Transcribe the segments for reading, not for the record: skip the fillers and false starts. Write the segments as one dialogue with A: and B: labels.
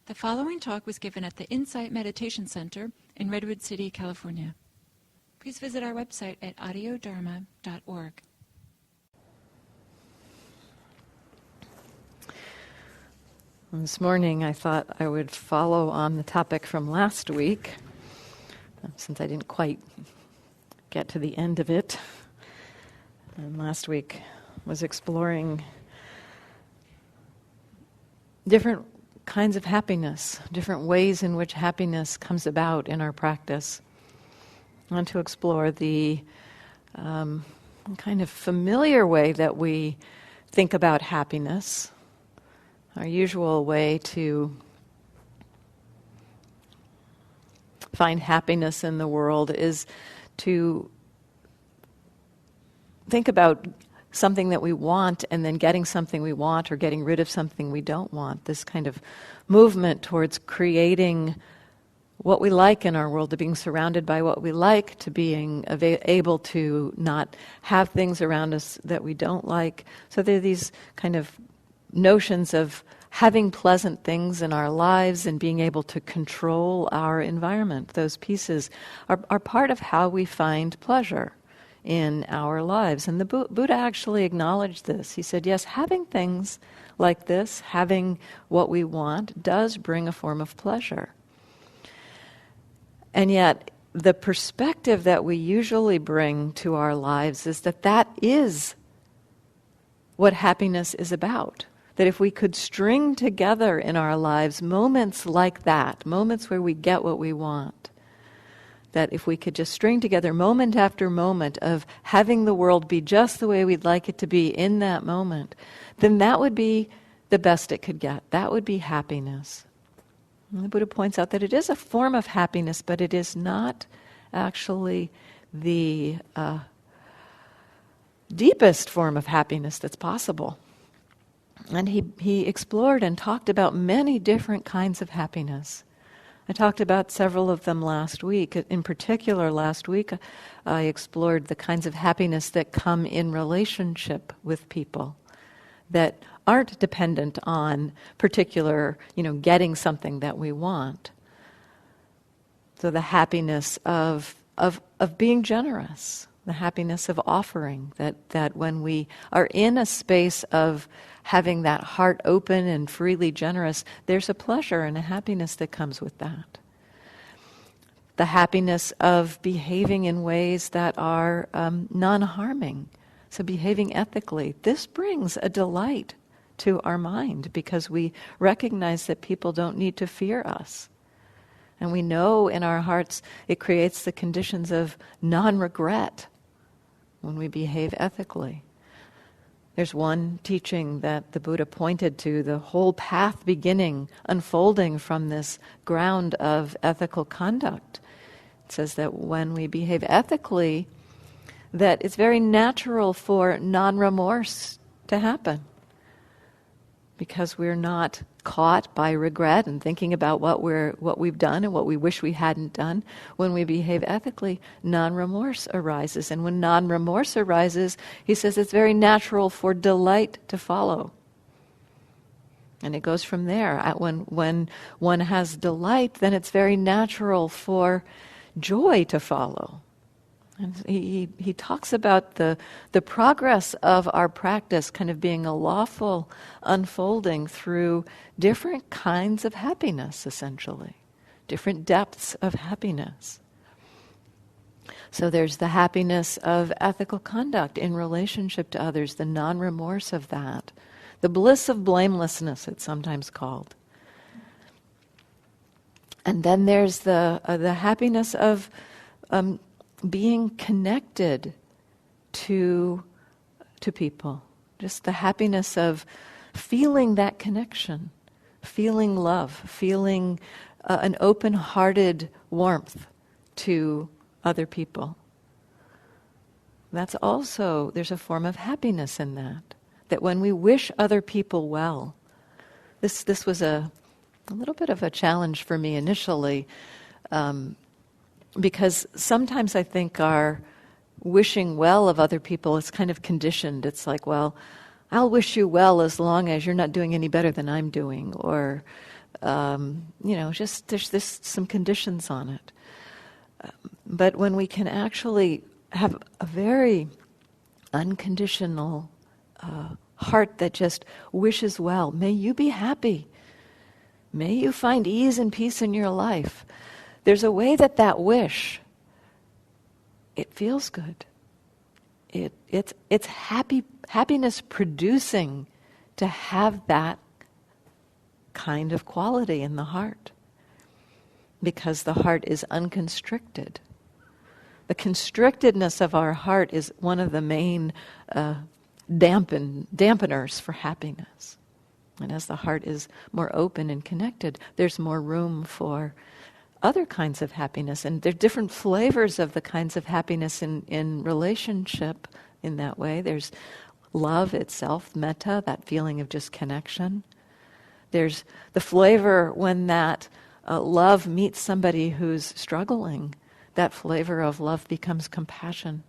A: The following talk was given at the Insight Meditation Center in Redwood City, California. Please visit our website at audiodharma.org.
B: This morning I thought I would follow on the topic from last week, since I didn't quite get to the end of it. And last week was exploring different kinds of happiness, different ways in which happiness comes about in our practice. I want to explore the kind of familiar way that we think about happiness. Our usual way to find happiness in the world is to think about something that we want and then getting something we want or getting rid of something we don't want. This kind of movement towards creating what we like in our world, to being surrounded by what we like, to being able to not have things around us that we don't like. So there are these kind of notions of having pleasant things in our lives and being able to control our environment. Those pieces are part of how we find pleasure in our lives. And the Buddha actually acknowledged this. He said, yes, having things like this, having what we want, does bring a form of pleasure. And yet, the perspective that we usually bring to our lives is that that is what happiness is about. That if we could string together in our lives moments like that, moments where we get what we want, that if we could just string together moment after moment of having the world be just the way we'd like it to be in that moment, then that would be the best it could get. That would be happiness. And the Buddha points out that it is a form of happiness, but it is not actually the deepest form of happiness that's possible. And he explored and talked about many different kinds of happiness. I talked about several of them last week. In particular, last week I explored the kinds of happiness that come in relationship with people, that aren't dependent on particular, getting something that we want. So the happiness of being generous, the happiness of offering, that when we are in a space of having that heart open and freely generous, there's a pleasure and a happiness that comes with that. The happiness of behaving in ways that are non-harming, so behaving ethically. This brings a delight to our mind because we recognize that people don't need to fear us. And we know in our hearts it creates the conditions of non-regret when we behave ethically. There's one teaching that the Buddha pointed to, the whole path beginning, unfolding from this ground of ethical conduct. It says that when we behave ethically, that it's very natural for non-remorse to happen because we're not caught by regret and thinking about what we've done and what we wish we hadn't done. When we behave ethically, non-remorse arises. And when non-remorse arises, he says it's very natural for delight to follow. And it goes from there. When one has delight, then it's very natural for joy to follow. And he talks about the progress of our practice kind of being a lawful unfolding through different kinds of happiness, essentially, different depths of happiness. So there's the happiness of ethical conduct in relationship to others, the non-remorse of that, the bliss of blamelessness, it's sometimes called. And then there's the happiness of being connected to people, just the happiness of feeling that connection, feeling love, feeling an open-hearted warmth to other people. That's also, there's a form of happiness in that when we wish other people well. This was a little bit of a challenge for me initially, because sometimes I think our wishing well of other people is kind of conditioned. It's like, well, I'll wish you well as long as you're not doing any better than I'm doing, or Just there's some conditions on it. But when we can actually have a very unconditional heart that just wishes well, may you be happy. May you find ease and peace in your life. There's a way that wish, it feels good. It's happiness producing to have that kind of quality in the heart, because the heart is unconstricted. The constrictedness of our heart is one of the main dampeners for happiness. And as the heart is more open and connected, there's more room for other kinds of happiness. And there are different flavors of the kinds of happiness in relationship in that way. There's love itself, metta, that feeling of just connection. There's the flavor when that love meets somebody who's struggling. That flavor of love becomes compassion.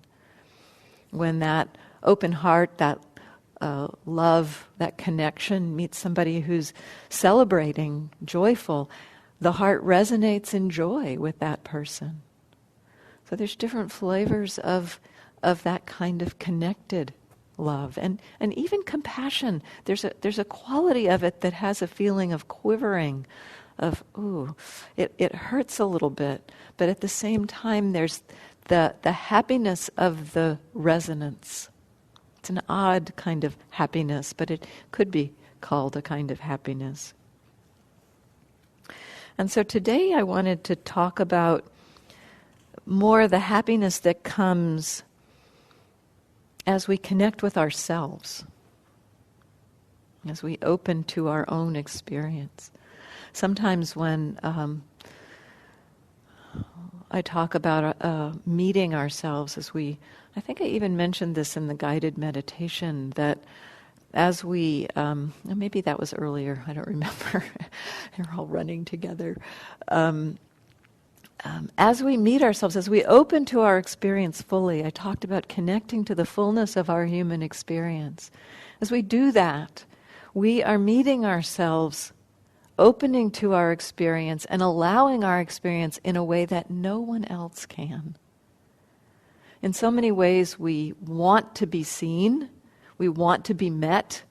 B: When that open heart, that love, that connection meets somebody who's celebrating, joyful, the heart resonates in joy with that person. So there's different flavors of that kind of connected love. And even compassion, there's a quality of it that has a feeling of quivering, of, ooh, it hurts a little bit, but at the same time there's the happiness of the resonance. It's an odd kind of happiness, but it could be called a kind of happiness. And so today I wanted to talk about more the happiness that comes as we connect with ourselves, as we open to our own experience. Sometimes when I talk about meeting ourselves, I think I even mentioned this in the guided meditation, that as we, maybe that was earlier, I don't remember, they're all running together. As we meet ourselves, as we open to our experience fully, I talked about connecting to the fullness of our human experience. As we do that, we are meeting ourselves, opening to our experience, and allowing our experience in a way that no one else can. In so many ways, we want to be seen. We want to be met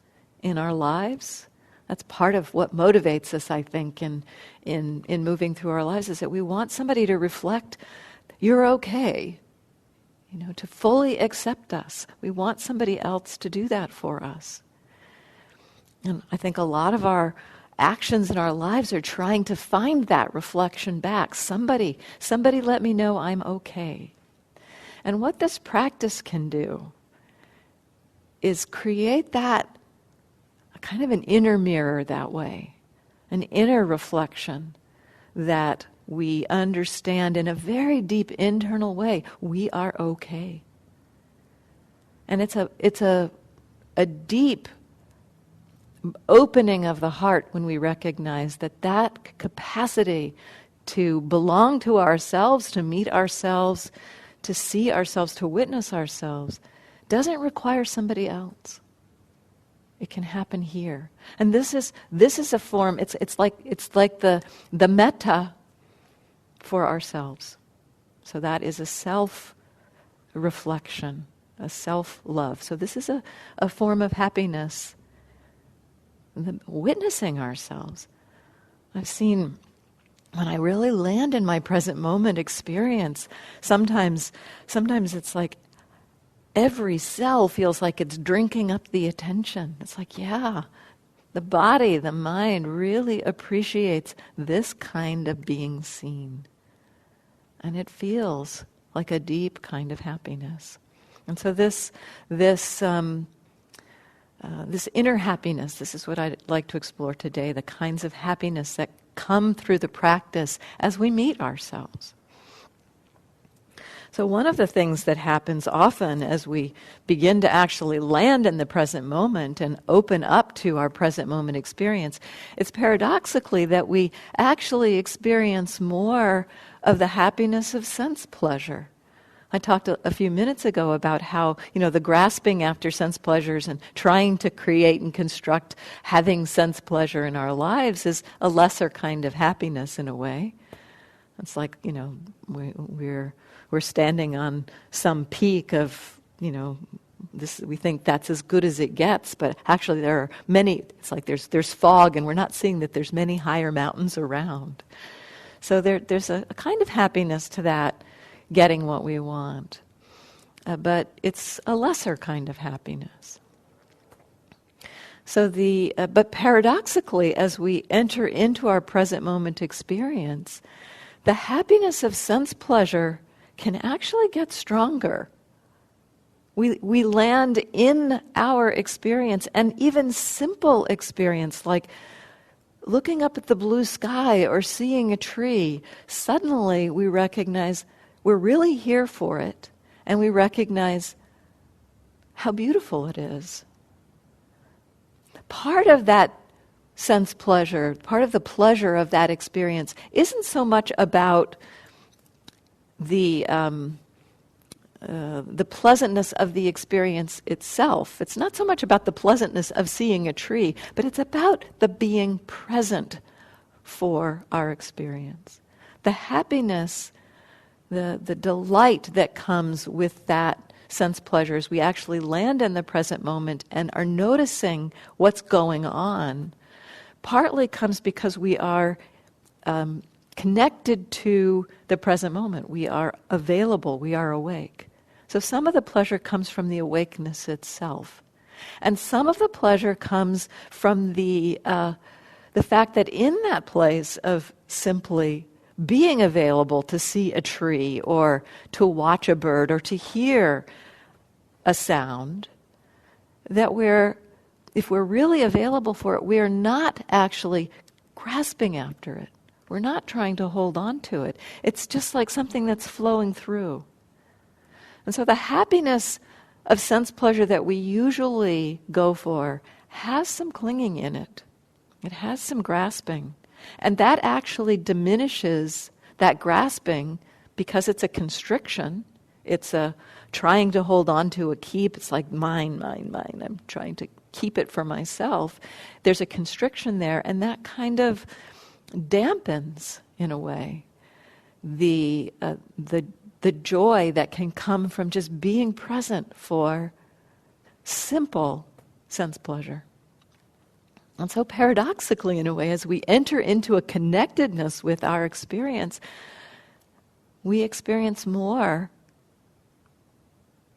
B: in our lives. That's part of what motivates us, I think, in moving through our lives, is that we want somebody to reflect, you're okay, to fully accept us. We want somebody else to do that for us. And I think a lot of our actions in our lives are trying to find that reflection back. Somebody let me know I'm okay. And what this practice can do is create that kind of an inner mirror that way, an inner reflection that we understand in a very deep internal way, we are okay. And it's a deep opening of the heart when we recognize that capacity to belong to ourselves, to meet ourselves, to see ourselves, to witness ourselves, doesn't require somebody else. It can happen here. And this is a form, it's like the metta for ourselves. So that is a self-reflection, a self-love. So this is a form of happiness, witnessing ourselves. I've seen, when I really land in my present moment experience, sometimes it's like every cell feels like it's drinking up the attention. It's like, yeah, the body, the mind really appreciates this kind of being seen. And it feels like a deep kind of happiness. And so this inner happiness, this is what I'd like to explore today, the kinds of happiness that come through the practice as we meet ourselves. So one of the things that happens often as we begin to actually land in the present moment and open up to our present moment experience, it's paradoxically that we actually experience more of the happiness of sense pleasure, I talked a few minutes ago about how, the grasping after sense pleasures and trying to create and construct having sense pleasure in our lives is a lesser kind of happiness in a way. It's like, we're standing on some peak of, this, we think that's as good as it gets, but actually there are many, it's like there's fog and we're not seeing that there's many higher mountains around. So there's a kind of happiness to that, getting what we want. But it's a lesser kind of happiness. So but paradoxically, as we enter into our present moment experience, the happiness of sense pleasure can actually get stronger. We land in our experience, and even simple experience like looking up at the blue sky or seeing a tree, suddenly we recognize we're really here for it, and we recognize how beautiful it is. Part of that sense pleasure, part of the pleasure of that experience isn't so much about the pleasantness of the experience itself. It's not so much about the pleasantness of seeing a tree, but it's about the being present for our experience. The happiness, the delight that comes with that sense pleasures, we actually land in the present moment and are noticing what's going on, partly comes because we are connected to the present moment. We are available, we are awake. So some of the pleasure comes from the awakeness itself. And some of the pleasure comes from the fact that in that place of simply being available to see a tree or to watch a bird or to hear a sound, that if we're really available for it, we are not actually grasping after it. We're not trying to hold on to it. It's just like something that's flowing through. And so the happiness of sense pleasure that we usually go for has some clinging in it. It has some grasping. And that actually diminishes that grasping because it's a constriction. It's a trying to hold on to a keep. It's like mine. I'm trying to keep it for myself. There's a constriction there, and that kind of dampens, in a way, the joy that can come from just being present for simple sense pleasure. And so paradoxically, in a way, as we enter into a connectedness with our experience, we experience more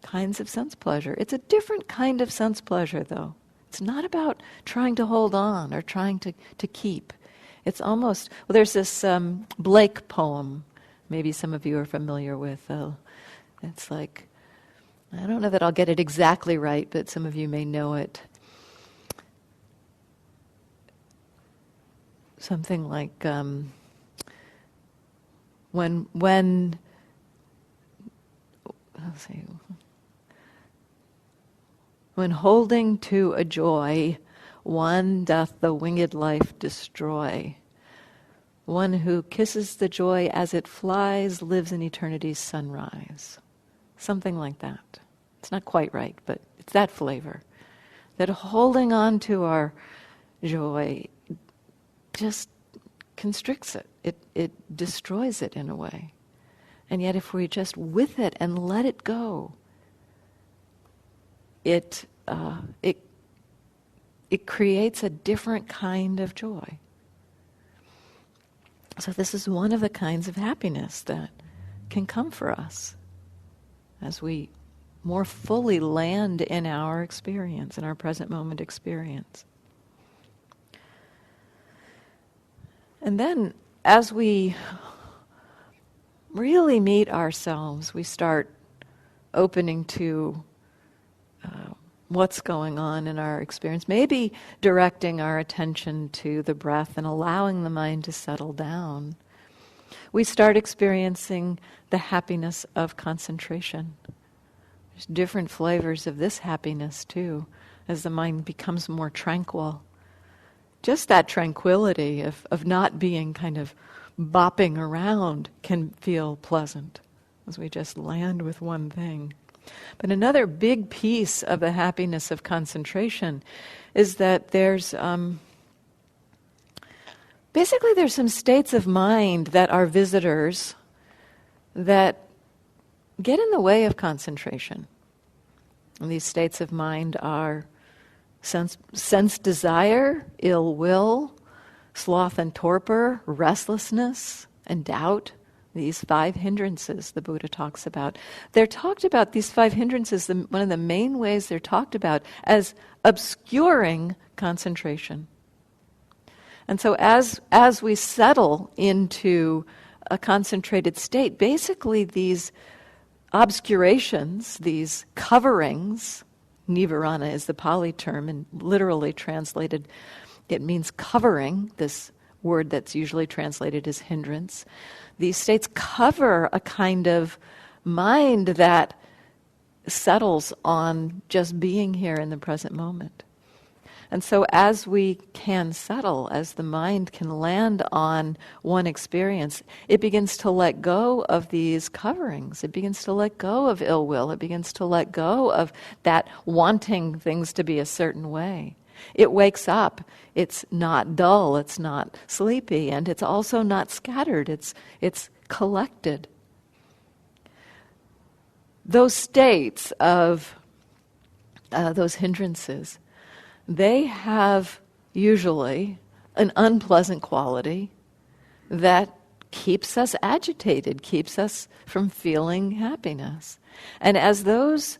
B: kinds of sense pleasure. It's a different kind of sense pleasure, though. It's not about trying to hold on or trying to keep. It's almost, there's this Blake poem, maybe some of you are familiar with. It's like, I don't know that I'll get it exactly right, but some of you may know it. Something like, when holding to a joy, one doth the winged life destroy. One who kisses the joy as it flies lives in eternity's sunrise. Something like that. It's not quite right, but it's that flavor. That holding on to our joy just constricts it. It destroys it in a way. And yet if we're just with it and let it go, it creates a different kind of joy. So this is one of the kinds of happiness that can come for us as we more fully land in our experience, in our present moment experience. And then as we really meet ourselves, we start opening to what's going on in our experience, maybe directing our attention to the breath and allowing the mind to settle down. We start experiencing the happiness of concentration. There's different flavors of this happiness too, as the mind becomes more tranquil. Just that tranquility of not being kind of bopping around can feel pleasant. as we just land with one thing. But another big piece of the happiness of concentration is that there's basically there's some states of mind that are visitors that get in the way of concentration. And these states of mind are sense desire, ill will, sloth and torpor, restlessness and doubt. These 5 hindrances the Buddha talks about. They're talked about, these 5 hindrances, one of the main ways they're talked about as obscuring concentration. And so as we settle into a concentrated state, basically these obscurations, these coverings, nivarana is the Pali term, and literally translated, it means covering, this word that's usually translated as hindrance. These states cover a kind of mind that settles on just being here in the present moment. And so as we can settle, as the mind can land on one experience, it begins to let go of these coverings. It begins to let go of ill will. It begins to let go of that wanting things to be a certain way. It wakes up. It's not dull. It's not sleepy. And it's also not scattered. It's collected. Those states of those hindrances, they have usually an unpleasant quality that keeps us agitated, keeps us from feeling happiness. And as those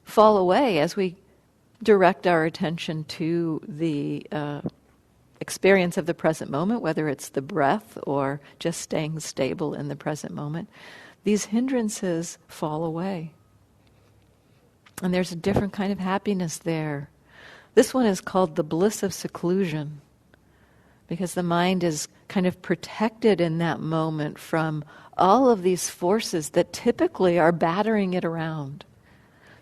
B: fall away, as we direct our attention to the experience of the present moment, whether it's the breath or just staying stable in the present moment, these hindrances fall away. And there's a different kind of happiness there. This one is called the bliss of seclusion, because the mind is kind of protected in that moment from all of these forces that typically are battering it around.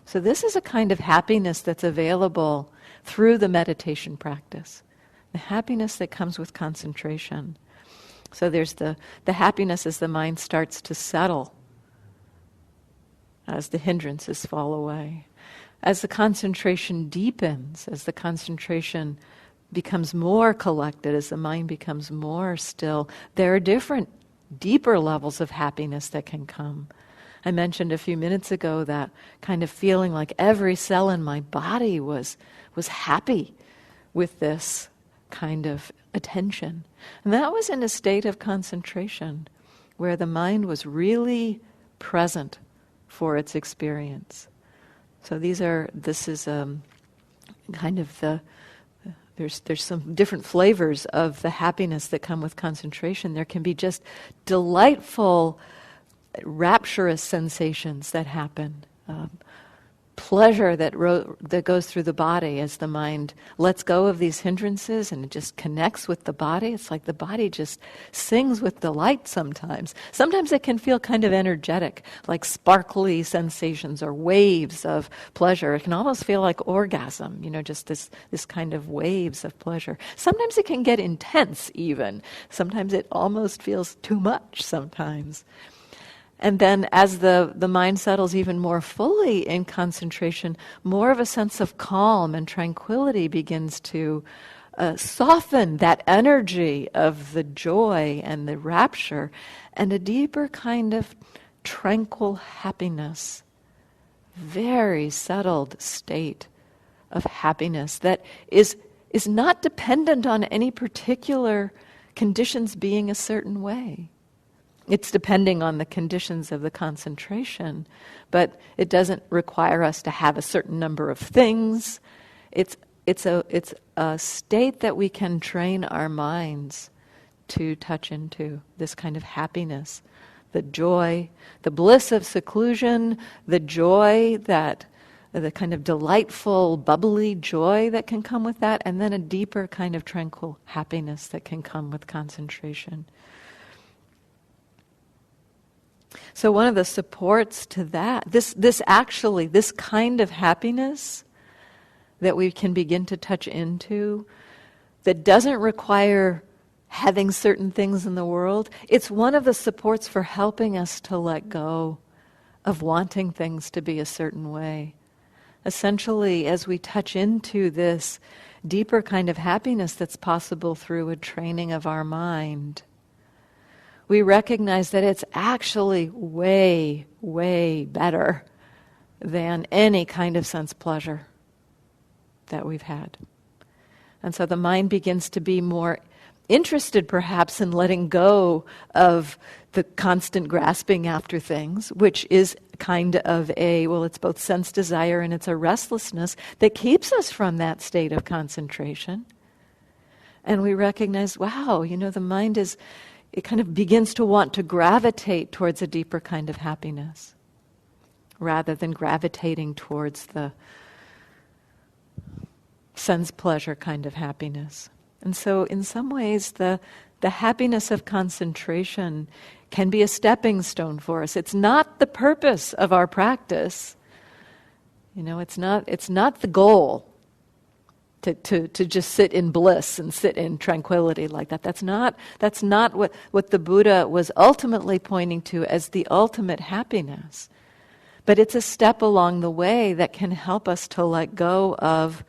B: So this is a kind of happiness that's available through the meditation practice, the happiness that comes with concentration. So there's the happiness as the mind starts to settle, as the hindrances fall away. As the concentration deepens, as the concentration becomes more collected, as the mind becomes more still, there are different, deeper levels of happiness that can come. I mentioned a few minutes ago that kind of feeling like every cell in my body was happy with this kind of attention. And that was in a state of concentration where the mind was really present for its experience. So this is kind of there's some different flavors of the happiness that come with concentration. There can be just delightful, rapturous sensations that happen. Pleasure that goes through the body as the mind lets go of these hindrances and it just connects with the body. It's like the body just sings with delight sometimes. Sometimes it can feel kind of energetic, like sparkly sensations or waves of pleasure. It can almost feel like orgasm, just this kind of waves of pleasure. Sometimes it can get intense even. Sometimes it almost feels too much sometimes. And then as the mind settles even more fully in concentration, more of a sense of calm and tranquility begins to soften that energy of the joy and the rapture, and a deeper kind of tranquil happiness, very settled state of happiness that is not dependent on any particular conditions being a certain way. It's depending on the conditions of the concentration, but it doesn't require us to have a certain number of things. It's a state that we can train our minds to touch into, this kind of happiness, the joy, the bliss of seclusion, the joy the kind of delightful, bubbly joy that can come with that, and then a deeper kind of tranquil happiness that can come with concentration. So one of the supports to that, this kind of happiness that we can begin to touch into, that doesn't require having certain things in the world, it's one of the supports for helping us to let go of wanting things to be a certain way. Essentially, as we touch into this deeper kind of happiness that's possible through a training of our mind, we recognize that it's actually way, way better than any kind of sense pleasure that we've had. And so the mind begins to be more interested perhaps in letting go of the constant grasping after things, which is kind of it's both sense desire and it's a restlessness that keeps us from that state of concentration. And we recognize, wow, the mind it kind of begins to want to gravitate towards a deeper kind of happiness rather than gravitating towards the sense pleasure kind of happiness. And so in some ways the happiness of concentration can be a stepping stone for us. It's not the purpose of our practice. It's not the goal to just sit in bliss and sit in tranquility like that. That's not what the Buddha was ultimately pointing to as the ultimate happiness. But it's a step along the way that can help us to let go of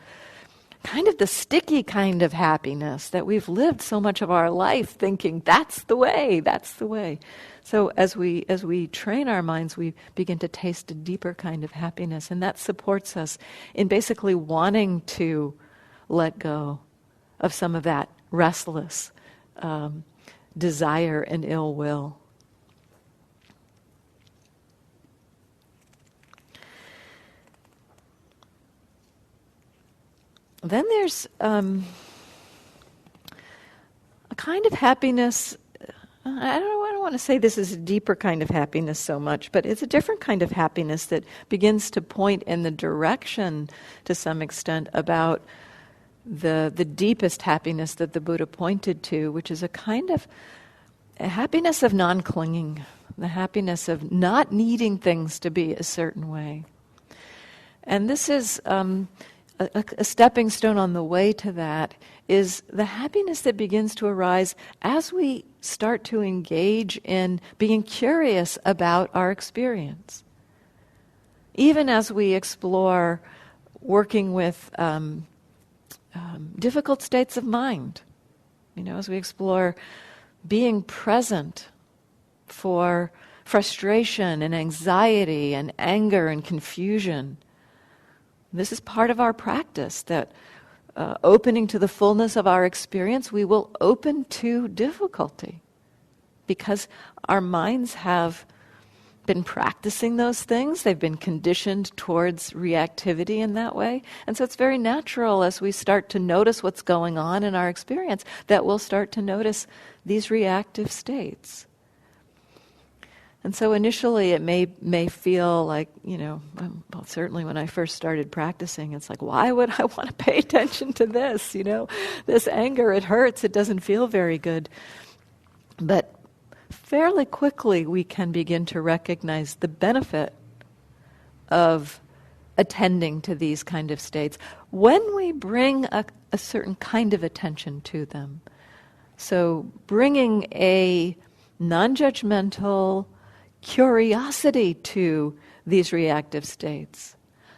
B: kind of the sticky kind of happiness that we've lived so much of our life thinking that's the way. So as we train our minds, we begin to taste a deeper kind of happiness, and that supports us in basically wanting to let go of some of that restless desire and ill will. Then there's a kind of happiness. I don't want to say this is a deeper kind of happiness so much, but it's a different kind of happiness that begins to point in the direction, to some extent, about the deepest happiness that the Buddha pointed to, which is a kind of a happiness of non-clinging, the happiness of not needing things to be a certain way. And this is a stepping stone on the way to that is the happiness that begins to arise as we start to engage in being curious about our experience. Even as we explore working with difficult states of mind, as we explore being present for frustration and anxiety and anger and confusion. This is part of our practice, that opening to the fullness of our experience, we will open to difficulty because our minds have been practicing those things. They've been conditioned towards reactivity in that way. And so it's very natural as we start to notice what's going on in our experience that we'll start to notice these reactive states. And so initially it may feel like, well, certainly when I first started practicing, it's like, why would I want to pay attention to this? This anger, it hurts, it doesn't feel very good. But fairly quickly we can begin to recognize the benefit of attending to these kind of states when we bring a certain kind of attention to them. So bringing a non-judgmental curiosity to these reactive states.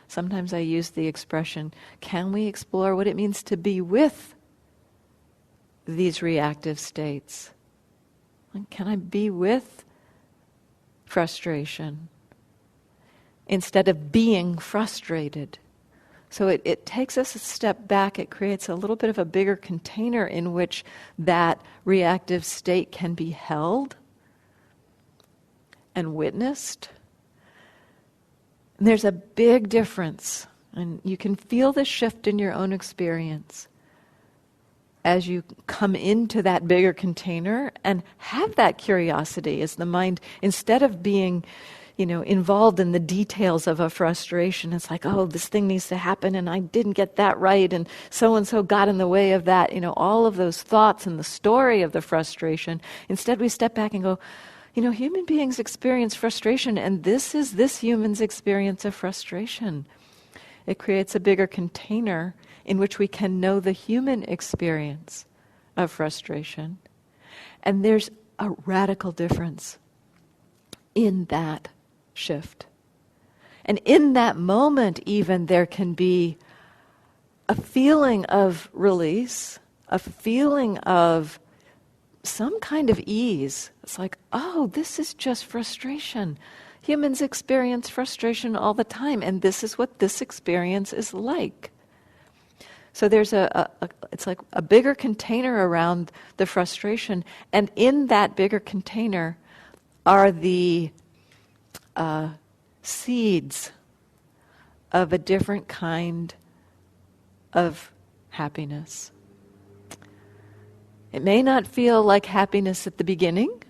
B: Sometimes I use the expression, can we explore what it means to be with these reactive states? Can I be with frustration instead of being frustrated? So it takes us a step back. It creates a little bit of a bigger container in which that reactive state can be held and witnessed. And there's a big difference, and you can feel the shift in your own experience as you come into that bigger container and have that curiosity as the mind, instead of being involved in the details of a frustration, it's like, oh, this thing needs to happen and I didn't get that right and so got in the way of that, all of those thoughts and the story of the frustration. Instead we step back and go, human beings experience frustration, and this is this human's experience of frustration. It creates a bigger container in which we can know the human experience of frustration. And there's a radical difference in that shift. And in that moment even there can be a feeling of release, a feeling of some kind of ease. It's like, oh, this is just frustration. Humans experience frustration all the time, and this is what this experience is like. So there's it's like a bigger container around the frustration, and in that bigger container are the seeds of a different kind of happiness. It may not feel like happiness at the beginning.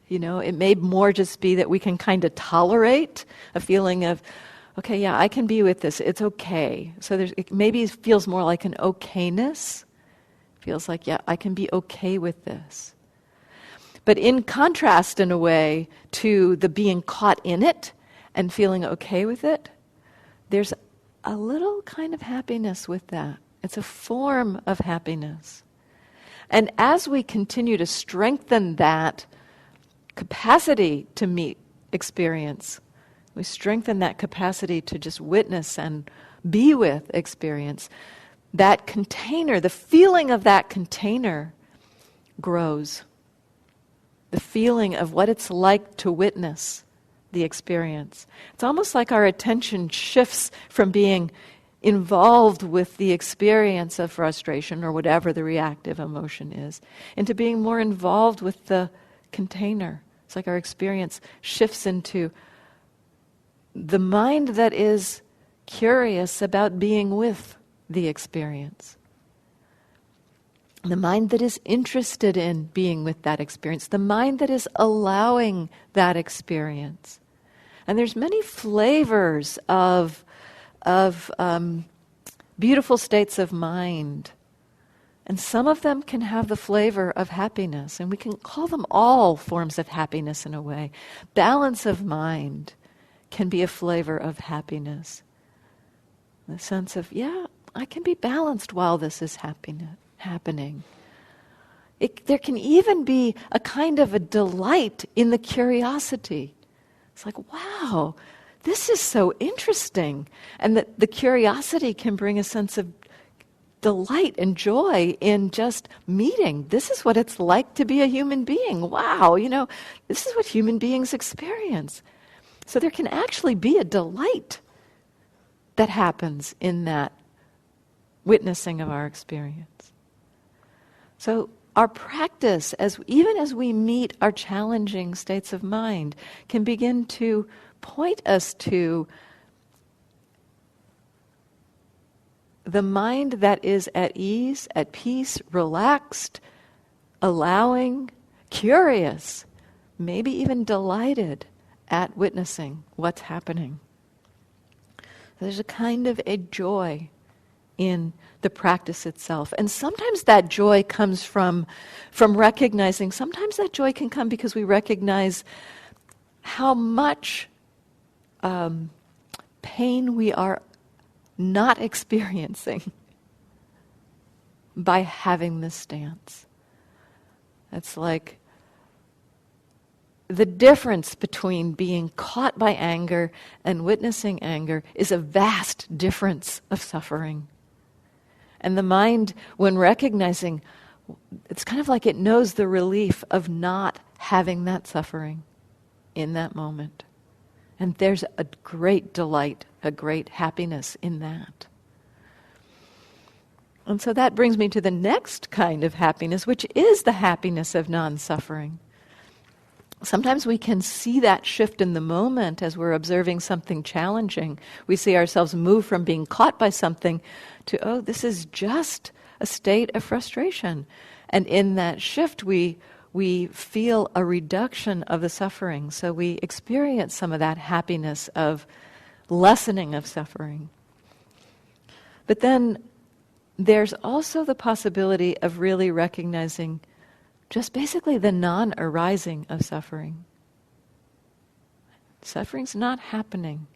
B: It may more just be that we can kind of tolerate a feeling of, okay, yeah, I can be with this. It's okay. So it maybe feels more like an okayness. Feels like, yeah, I can be okay with this. But in contrast, in a way, to the being caught in it and feeling okay with it, there's a little kind of happiness with that. It's a form of happiness. And as we continue to strengthen that capacity to meet experience, we strengthen that capacity to just witness and be with experience, that container, the feeling of that container grows. The feeling of what it's like to witness the experience. It's almost like our attention shifts from being involved with the experience of frustration or whatever the reactive emotion is, into being more involved with the container. It's like our experience shifts into the mind that is curious about being with the experience. The mind that is interested in being with that experience. The mind that is allowing that experience. And there's many flavors of beautiful states of mind. And some of them can have the flavor of happiness. And we can call them all forms of happiness in a way. Balance of mind can be a flavor of happiness. The sense of, yeah, I can be balanced while this is happening. There can even be a kind of a delight in the curiosity. It's like, wow, this is so interesting. And that the curiosity can bring a sense of delight and joy in just meeting. This is what it's like to be a human being. Wow, this is what human beings experience. So there can actually be a delight that happens in that witnessing of our experience. So our practice, even as we meet our challenging states of mind, can begin to point us to the mind that is at ease, at peace, relaxed, allowing, curious, maybe even delighted at witnessing what's happening. There's a kind of a joy in the practice itself. And sometimes that joy comes from recognizing, sometimes that joy can come because we recognize how much pain we are not experiencing by having this stance. It's like the difference between being caught by anger and witnessing anger is a vast difference of suffering. And the mind, when recognizing, it's kind of like it knows the relief of not having that suffering in that moment. And there's a great delight, a great happiness in that. And so that brings me to the next kind of happiness, which is the happiness of non-suffering. Sometimes we can see that shift in the moment as we're observing something challenging. We see ourselves move from being caught by something to, oh, this is just a state of frustration. And in that shift, we feel a reduction of the suffering. So we experience some of that happiness of lessening of suffering. But then there's also the possibility of really recognizing just basically the non-arising of suffering. Suffering's not happening.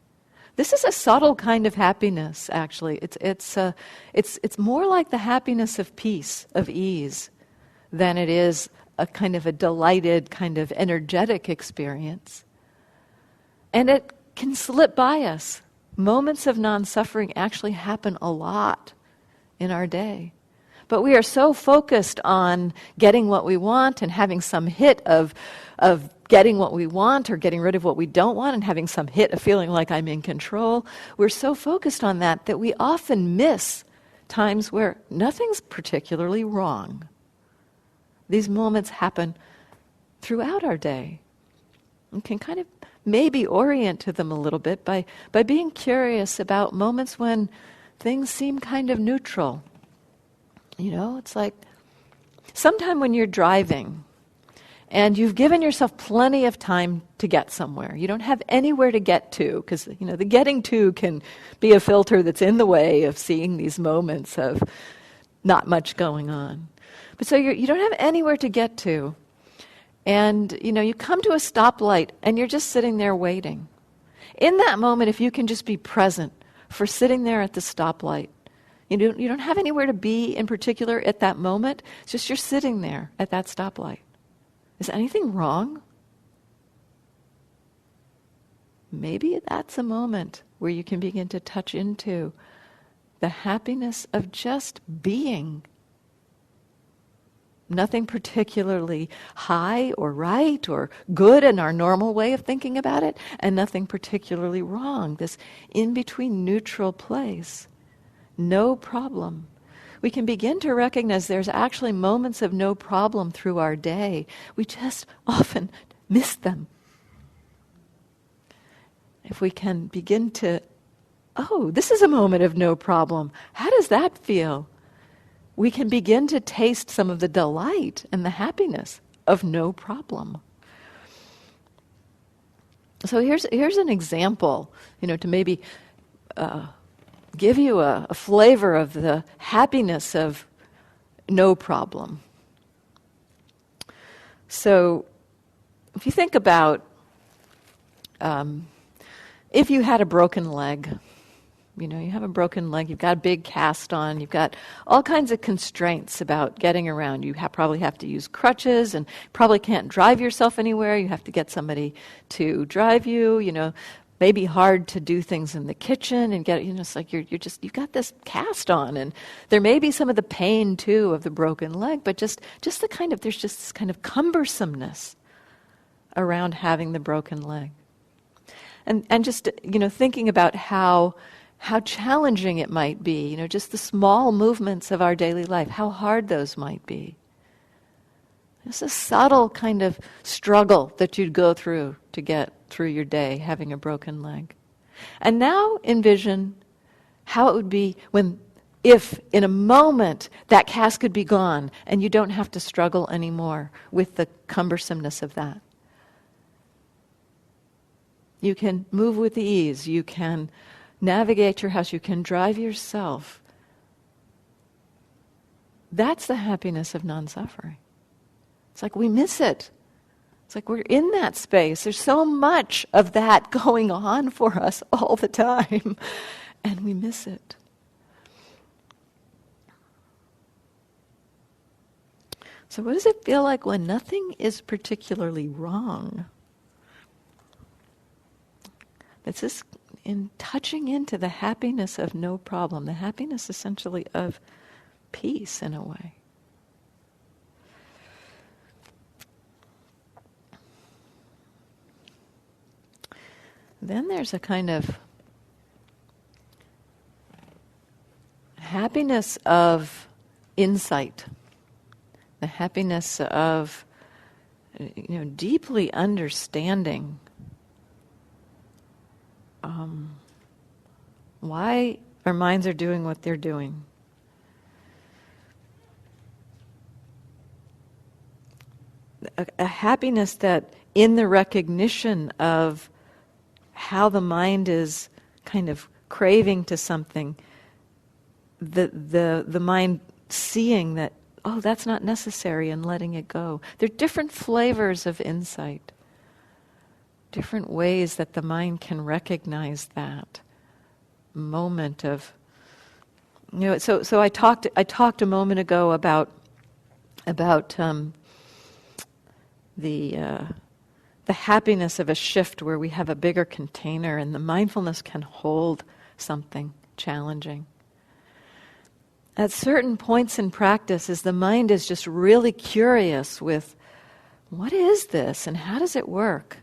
B: This is a subtle kind of happiness, actually. It's more like the happiness of peace, of ease, than it is a kind of a delighted, kind of energetic experience. And it can slip by us. Moments of non-suffering actually happen a lot in our day. But we are so focused on getting what we want and having some hit of getting what we want or getting rid of what we don't want and having some hit of feeling like I'm in control. We're so focused on that we often miss times where nothing's particularly wrong. These moments happen throughout our day. We can kind of maybe orient to them a little bit by being curious about moments when things seem kind of neutral. You know, it's like sometime when you're driving and you've given yourself plenty of time to get somewhere. You don't have anywhere to get to because, the getting to can be a filter that's in the way of seeing these moments of not much going on. But so you don't have anywhere to get to. And, you come to a stoplight and you're just sitting there waiting. In that moment, if you can just be present for sitting there at the stoplight, you don't have anywhere to be in particular at that moment. It's just you're sitting there at that stoplight. Is anything wrong? Maybe that's a moment where you can begin to touch into the happiness of just being. Nothing particularly high or right or good in our normal way of thinking about it, and nothing particularly wrong. This in-between neutral place. No problem. We can begin to recognize there's actually moments of no problem through our day. We just often miss them. If we can begin to, this is a moment of no problem. How does that feel? We can begin to taste some of the delight and the happiness of no problem. So here's an example, to maybe give you a flavor of the happiness of no problem. So if you think about if you had a broken leg, you have a broken leg, you've got a big cast on, you've got all kinds of constraints about getting around. You probably have to use crutches and probably can't drive yourself anywhere. You have to get somebody to drive you, maybe hard to do things in the kitchen and get, it's like you've got this cast on, and there may be some of the pain too of the broken leg, but just the kind of, there's just this kind of cumbersomeness around having the broken leg. And just, thinking about how challenging it might be, just the small movements of our daily life, how hard those might be. It's a subtle kind of struggle that you'd go through to get through your day having a broken leg. And now envision how it would be if in a moment that cast could be gone and you don't have to struggle anymore with the cumbersomeness of that. You can move with ease, you can navigate your house, you can drive yourself. That's the happiness of non-suffering. It's like we miss it. It's like we're in that space. There's so much of that going on for us all the time, and we miss it. So what does it feel like when nothing is particularly wrong? It's just in touching into the happiness of no problem, the happiness essentially of peace in a way. Then there's a kind of happiness of insight, the happiness of, deeply understanding why our minds are doing what they're doing. A happiness that in the recognition of how the mind is kind of craving to something, the mind seeing that, that's not necessary, and letting it go. There are different flavors of insight, different ways that the mind can recognize that moment of, so I talked a moment ago about the the happiness of a shift where we have a bigger container and the mindfulness can hold something challenging. At certain points in practice, as the mind is just really curious with, what is this and how does it work?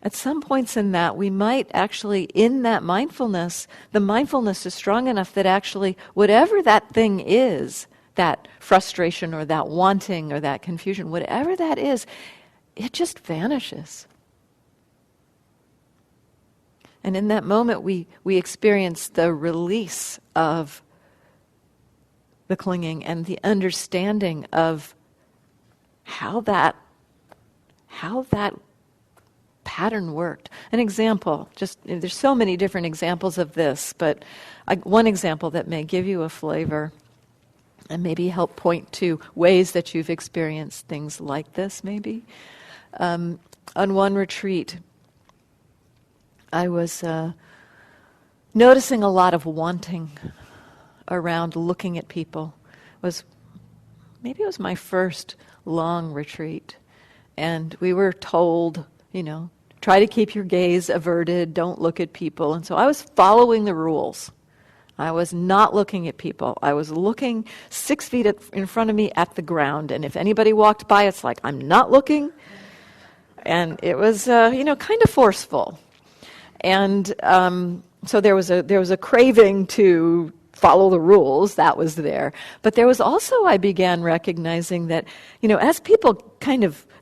B: At some points in that, we might actually, in that mindfulness, the mindfulness is strong enough that actually, whatever that thing is, that frustration or that wanting or that confusion, whatever that is, it just vanishes. And in that moment, we experience the release of the clinging and the understanding of how that pattern worked. An example, there's so many different examples of this, but one example that may give you a flavor and maybe help point to ways that you've experienced things like this, maybe. On one retreat, I was noticing a lot of wanting around looking at people. Maybe it was my first long retreat, and we were told, try to keep your gaze averted, don't look at people. And so I was following the rules. I was not looking at people. I was looking 6 feet in front of me at the ground, and if anybody walked by, it's like, I'm not looking. And it was, kind of forceful. And so there was a craving to follow the rules, that was there. But there was also, I began recognizing that, as people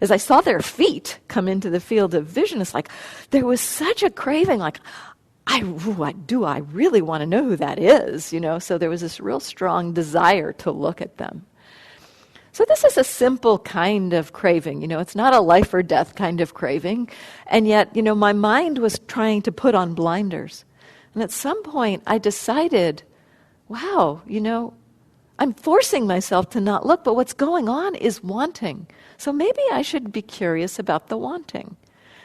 B: as I saw their feet come into the field of vision, it's like, there was such a craving, like, I really want to know who that is, So there was this real strong desire to look at them. So this is a simple kind of craving, it's not a life or death kind of craving. And yet, my mind was trying to put on blinders. And at some point I decided, wow, I'm forcing myself to not look, but what's going on is wanting. So maybe I should be curious about the wanting.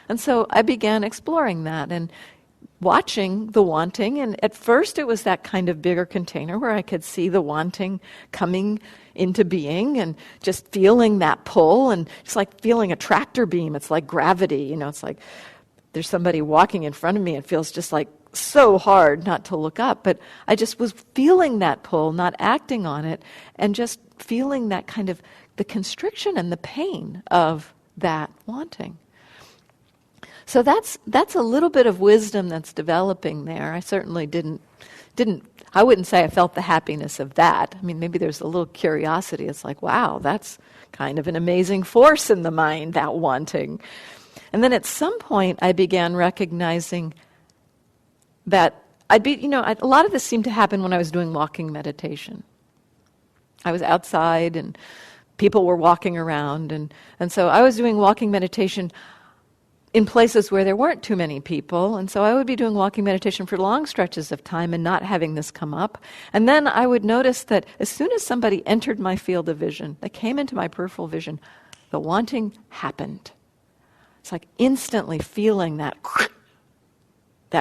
B: And so I began exploring that and watching the wanting. And at first it was that kind of bigger container where I could see the wanting coming into being and just feeling that pull, and it's like feeling a tractor beam. It's like gravity, it's like there's somebody walking in front of me. It feels just like so hard not to look up, but I just was feeling that pull, not acting on it, and just feeling that kind of the constriction and the pain of that wanting. So that's a little bit of wisdom that's developing there. I certainly I wouldn't say I felt the happiness of that. I mean, maybe there's a little curiosity. It's like, wow, that's kind of an amazing force in the mind, that wanting. And then at some point I began recognizing that a lot of this seemed to happen when I was doing walking meditation. I was outside and people were walking around, and so I was doing walking meditation in places where there weren't too many people, and so I would be doing walking meditation for long stretches of time and not having this come up. And then I would notice that as soon as somebody entered my field of vision, they came into my peripheral vision, the wanting happened. It's like instantly feeling that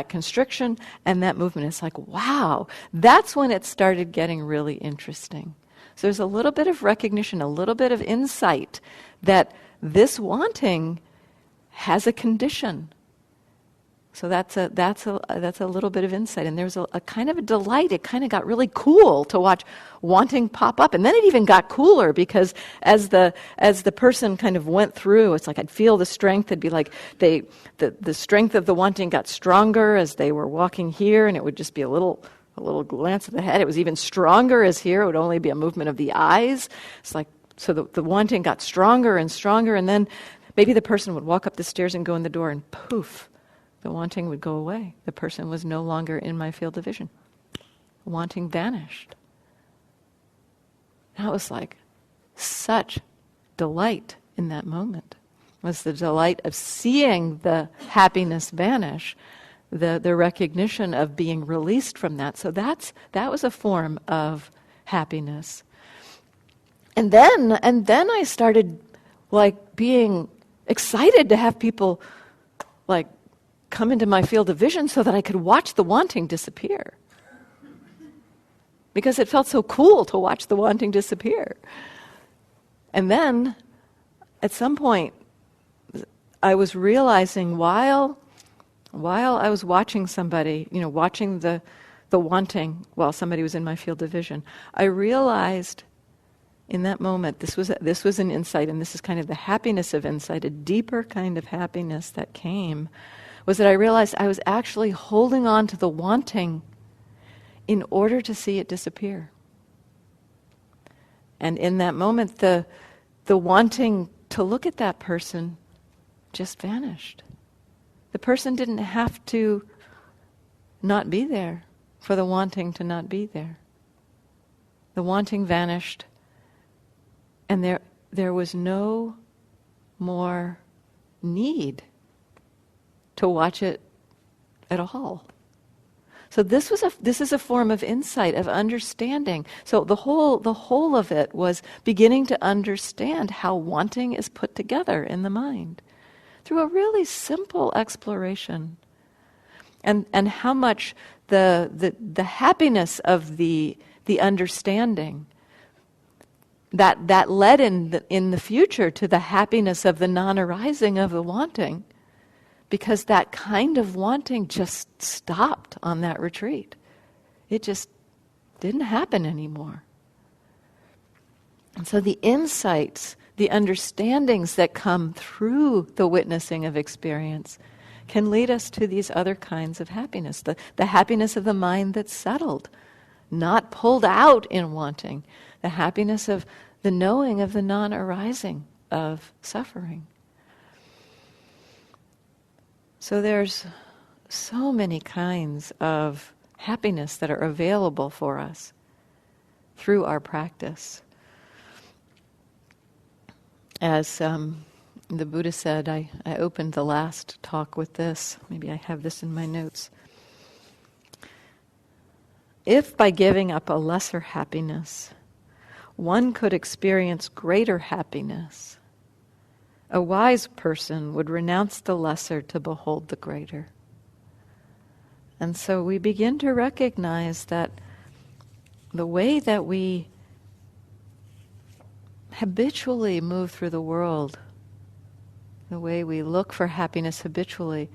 B: constriction and that movement. It's like, wow, that's when it started getting really interesting. So there's a little bit of recognition, a little bit of insight that this wanting has a condition. So that's a little bit of insight. And there's a kind of a delight. It kind of got really cool to watch wanting pop up. And then it even got cooler because as the person kind of went through, it's like I'd feel the strength. It'd be like the strength of the wanting got stronger as they were walking here, and it would just be a little glance of the head. It was even stronger as here. It would only be a movement of the eyes. It's like, so the wanting got stronger and stronger, and then maybe the person would walk up the stairs and go in the door, and poof, the wanting would go away. The person was no longer in my field of vision. The wanting vanished. That was like such delight in that moment. It was the delight of seeing the happiness vanish, the recognition of being released from that. So that was a form of happiness. And then I started like being excited to have people like come into my field of vision so that I could watch the wanting disappear. Because it felt so cool to watch the wanting disappear. And then, at some point, I was realizing while I was watching somebody, watching the wanting while somebody was in my field of vision, I realized in that moment, this was an insight, and this is kind of the happiness of insight, a deeper kind of happiness that came, was that I realized I was actually holding on to the wanting in order to see it disappear. And in that moment, the wanting to look at that person just vanished. The person didn't have to not be there for the wanting to not be there. The wanting vanished, and there was no more need to watch it at all. So this is a form of insight, of understanding. So the whole of it was beginning to understand how wanting is put together in the mind through a really simple exploration, and how much the happiness of the understanding that led in the future to the happiness of the non-arising of the wanting, because that kind of wanting just stopped on that retreat. It just didn't happen anymore. And so the insights, the understandings that come through the witnessing of experience can lead us to these other kinds of happiness. The happiness of the mind that's settled, not pulled out in wanting. The happiness of the knowing of the non-arising of suffering. So there's so many kinds of happiness that are available for us through our practice. As the Buddha said, I opened the last talk with this. Maybe I have this in my notes. If by giving up a lesser happiness, one could experience greater happiness, a wise person would renounce the lesser to behold the greater. And so we begin to recognize that the way that we habitually move through the world, the way we look for happiness habitually,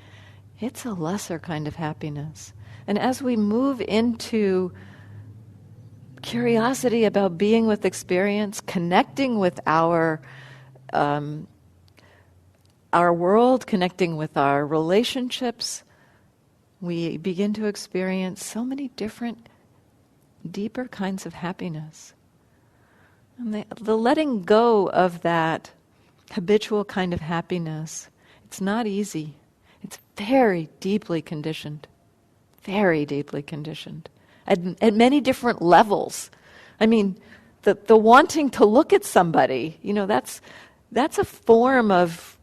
B: it's a lesser kind of happiness. And as we move into curiosity about being with experience, connecting with our world, connecting with our relationships, we begin to experience so many different, deeper kinds of happiness. And the letting go of that habitual kind of happiness, it's not easy. It's very deeply conditioned. Very deeply conditioned. At many different levels. I mean, the wanting to look at somebody, that's a form of,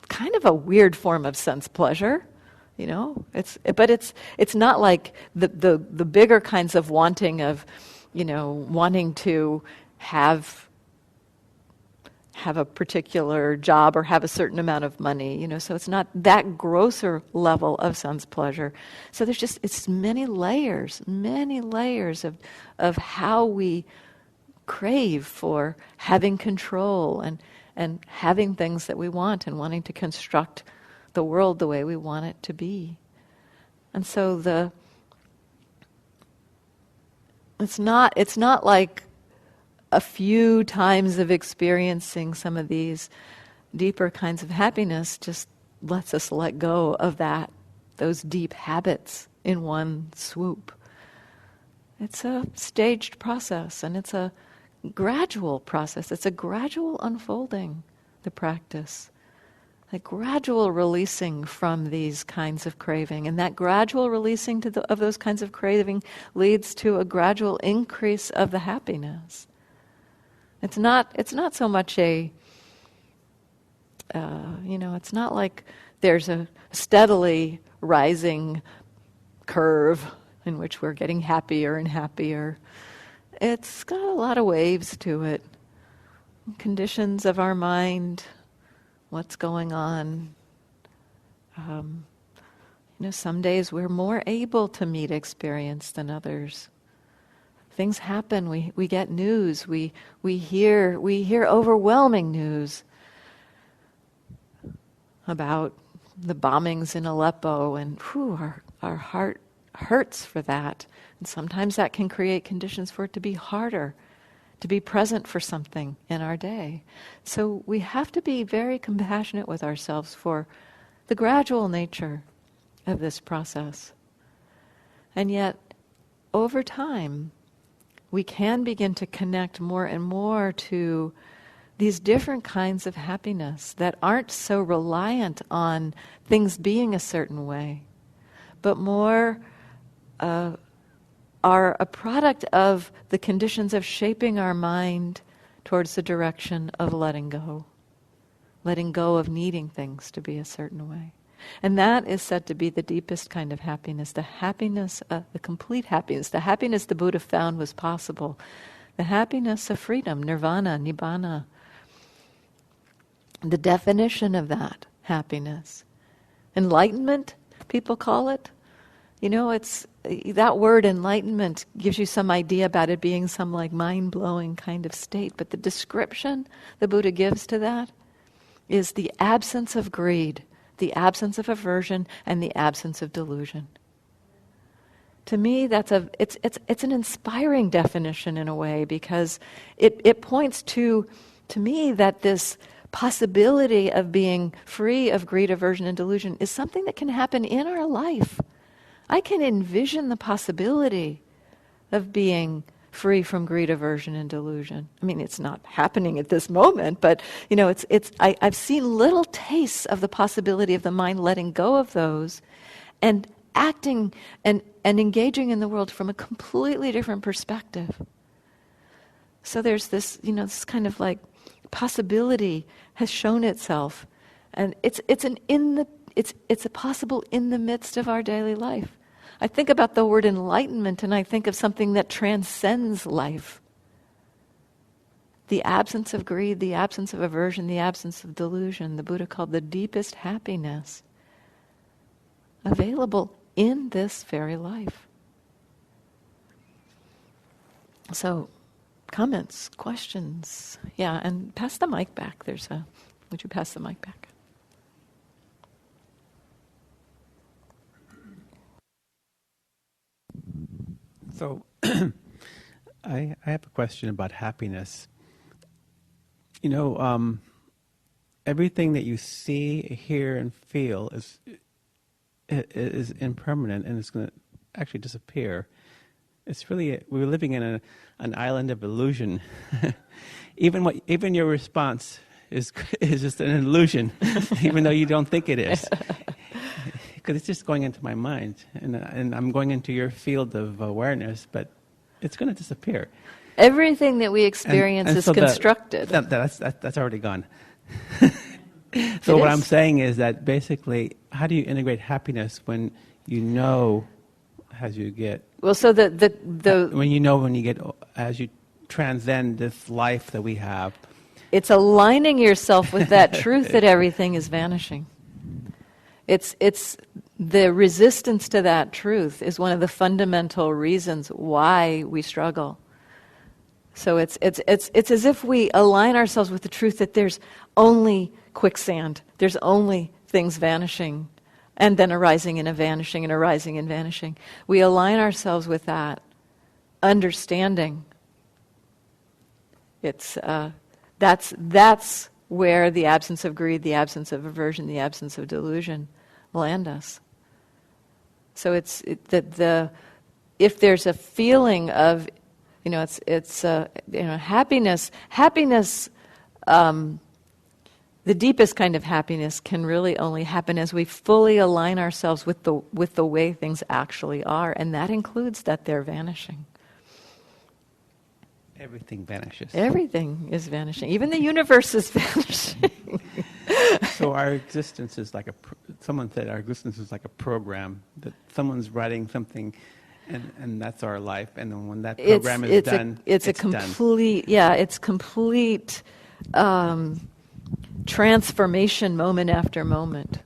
B: kind of a weird form of sense pleasure. But it's not like the bigger kinds of wanting of, wanting to have a particular job or have a certain amount of money, so it's not that grosser level of sense pleasure. So it's many layers of how we crave for having control and having things that we want and wanting to construct the world the way we want it to be. And so it's not like a few times of experiencing some of these deeper kinds of happiness just lets us let go of those deep habits in one swoop. It's a staged process, and it's a gradual process. It's a gradual unfolding, the practice. A gradual releasing from these kinds of craving. And that gradual releasing of those kinds of craving leads to a gradual increase of the happiness. It's not so much it's not like there's a steadily rising curve in which we're getting happier and happier. It's got a lot of waves to it. Conditions of our mind, what's going on. Some days we're more able to meet experience than others. Things happen, we get news, we hear overwhelming news. about the bombings in Aleppo, and our heart hurts for that. And sometimes that can create conditions for it to be harder to be present for something in our day. So we have to be very compassionate with ourselves for the gradual nature of this process. And yet, over time, we can begin to connect more and more to these different kinds of happiness that aren't so reliant on things being a certain way, but more are a product of the conditions of shaping our mind towards the direction of letting go of needing things to be a certain way. And that is said to be the deepest kind of happiness, the happiness, the complete happiness, the happiness the Buddha found was possible, the happiness of freedom, nirvana, nibbana. The definition of that happiness. Enlightenment, people call it. You know, it's that word enlightenment gives you some idea about it being some like mind-blowing kind of state, but the description the Buddha gives to that is the absence of greed, the absence of aversion, and the absence of delusion. To me, it's an inspiring definition in a way, because it points to me that this possibility of being free of greed, aversion, and delusion is something that can happen in our life. I can envision the possibility of being free from greed, aversion, and delusion. I mean, it's not happening at this moment, but you know, I've seen little tastes of the possibility of the mind letting go of those and acting and engaging in the world from a completely different perspective. So there's this, you know, this kind of like possibility has shown itself, and it's a possible in the midst of our daily life. I think about the word enlightenment, and I think of something that transcends life. The absence of greed, the absence of aversion, the absence of delusion, the Buddha called the deepest happiness, available in this very life. So, comments, questions? Yeah, and pass the mic back. Would you pass the mic back?
C: So, I have a question about happiness. You know, everything that you see, hear, and feel is impermanent, and it's going to actually disappear. It's really, we're living in an island of illusion. Even your response is just an illusion, even though you don't think it is. Because it's just going into my mind, and I'm going into your field of awareness, but it's going to disappear.
B: Everything that we experience is constructed.
C: That's already gone. So what I'm saying is that basically, how do you integrate happiness when you know as you get...
B: Well, so
C: when you get, as you transcend this life that we have...
B: It's aligning yourself with that truth that everything is vanishing. It's the resistance to that truth is one of the fundamental reasons why we struggle. So it's as if we align ourselves with the truth that there's only quicksand, there's only things vanishing, and then arising and vanishing and arising and vanishing. We align ourselves with that understanding. That's where the absence of greed, the absence of aversion, the absence of delusion land us. So if there's a feeling of, happiness. The deepest kind of happiness can really only happen as we fully align ourselves with the way things actually are, and that includes that they're vanishing.
C: Everything vanishes.
B: Everything is vanishing. Even the universe is vanishing.
C: So our existence is like someone said our existence is like a program, that someone's writing something, and that's our life. And then when that program is done, it's
B: complete done. It's complete transformation moment after moment.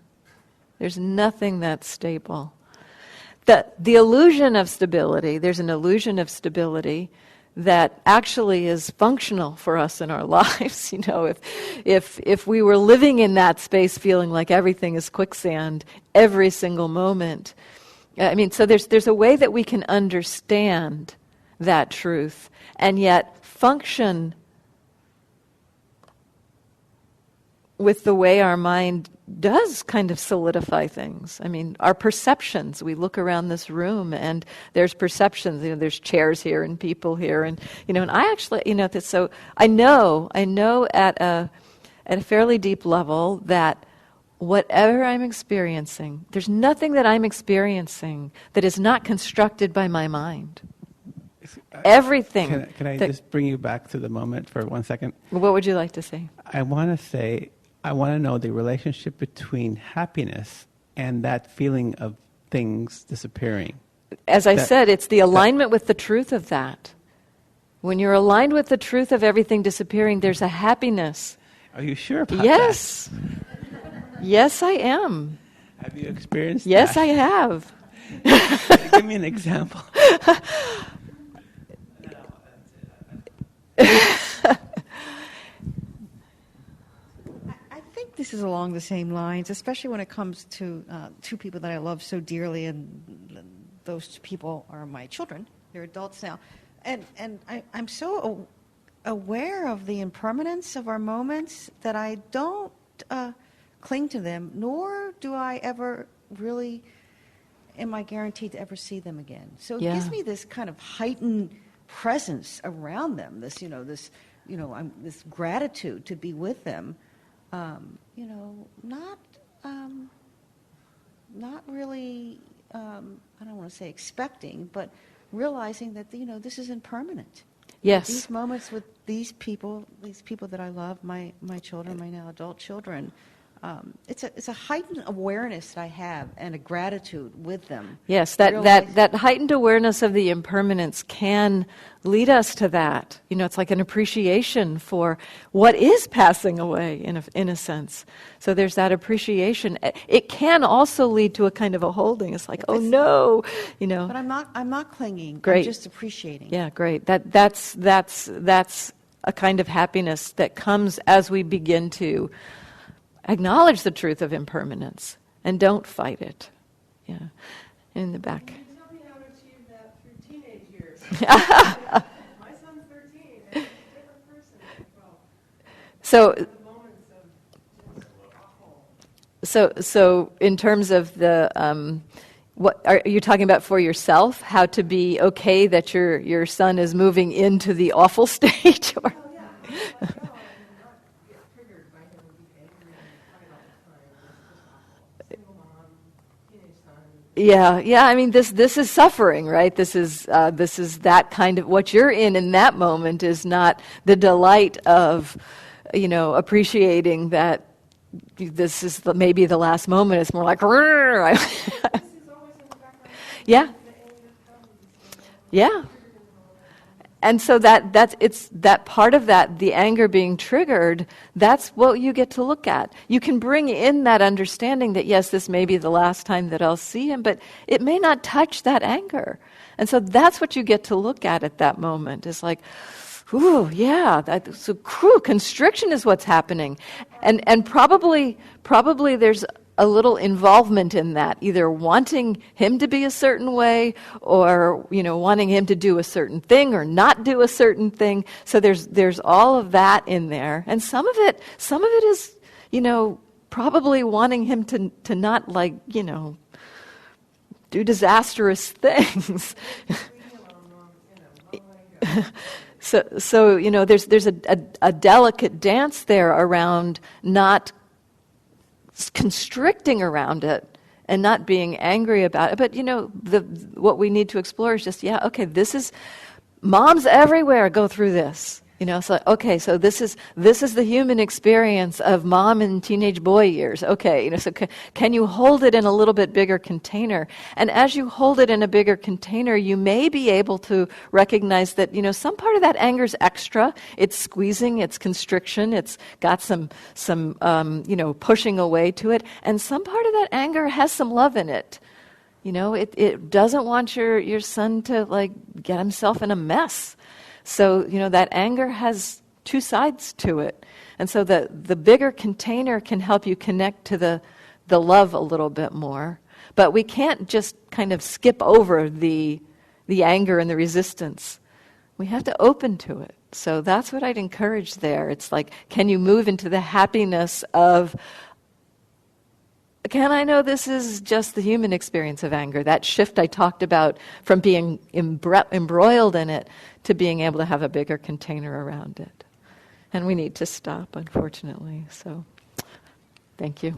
B: There's nothing that's stable. The illusion of stability, there's an illusion of stability that actually is functional for us in our lives. If we were living in that space feeling like everything is quicksand every single moment, so there's a way that we can understand that truth and yet function with the way our mind does kind of solidify things. Our perceptions, we look around this room and there's perceptions, there's chairs here and people here and I actually, so I know at a fairly deep level that whatever I'm experiencing, there's nothing that I'm experiencing that is not constructed by my mind. Everything.
C: Can I just bring you back to the moment for 1 second?
B: What would you like to say?
C: I want to know the relationship between happiness and that feeling of things disappearing.
B: As I said, it's the alignment with the truth of that. When you're aligned with the truth of everything disappearing, there's a happiness.
C: Are you sure about
B: yes. that? Yes, I am.
C: Have you experienced
B: yes,
C: that?
B: I have.
C: Give me an example.
D: This is along the same lines, especially when it comes to two people that I love so dearly, and those people are my children. They're adults now. And I'm so aware of the impermanence of our moments that I don't cling to them, nor do I ever really, am I guaranteed to ever see them again. So it gives me this kind of heightened presence around them, this gratitude to be with them. Not really, I don't want to say expecting, but realizing that, this is impermanent.
B: Yes.
D: These moments with these people that I love, my children, my now adult children, it's a heightened awareness that I have and a gratitude with them.
B: Yes, that heightened awareness of the impermanence can lead us to that. It's like an appreciation for what is passing away in a sense. So there's that appreciation. It can also lead to a kind of a holding. It's like, oh no,
D: But I'm not clinging.
B: Great.
D: I'm just appreciating.
B: Yeah, great. That's a kind of happiness that comes as we begin to acknowledge the truth of impermanence and don't fight it. Yeah, in the back.
E: Can you tell me how to achieve that through teenage years? My son's 13, and he's a different person at 12.
B: So,
E: The moments of just awful.
B: so in terms of the, what are you talking about for yourself? How to be okay that your son is moving into the awful stage? Or?
E: Oh, yeah. Like, oh, I'm not get triggered by him being angry and fight all the time. It's just awful. Single mom, teenage son.
B: Yeah. This is suffering, right? This is that kind of what you're in that moment is not the delight of, appreciating that this is maybe the last moment. It's more like,
E: This is always in the background.
B: yeah,
E: The anger comes.
B: yeah. And so it's that part of that, the anger being triggered, that's what you get to look at. You can bring in that understanding that, yes, this may be the last time that I'll see him, but it may not touch that anger. And so that's what you get to look at that moment. It's like, ooh, yeah, constriction is what's happening. And probably there's a little involvement in that, either wanting him to be a certain way or, wanting him to do a certain thing or not do a certain thing. So there's all of that in there. And some of it is, probably wanting him to not do disastrous things. So there's a delicate dance there around not constricting around it and not being angry about it. But what we need to explore is just, this is moms everywhere go through this. So okay, so this is the human experience of mom and teenage boy years. Okay, so can you hold it in a little bit bigger container? And as you hold it in a bigger container, you may be able to recognize that some part of that anger is extra. It's squeezing, it's constriction, it's got some pushing away to it, and some part of that anger has some love in it. It doesn't want your son to get himself in a mess. So, that anger has two sides to it. And so the bigger container can help you connect to the love a little bit more. But we can't just kind of skip over the anger and the resistance. We have to open to it. So that's what I'd encourage there. It's like, can you move into the happiness of, can I know this is just the human experience of anger? That shift I talked about from being embroiled in it to being able to have a bigger container around it. And we need to stop, unfortunately. So, thank you.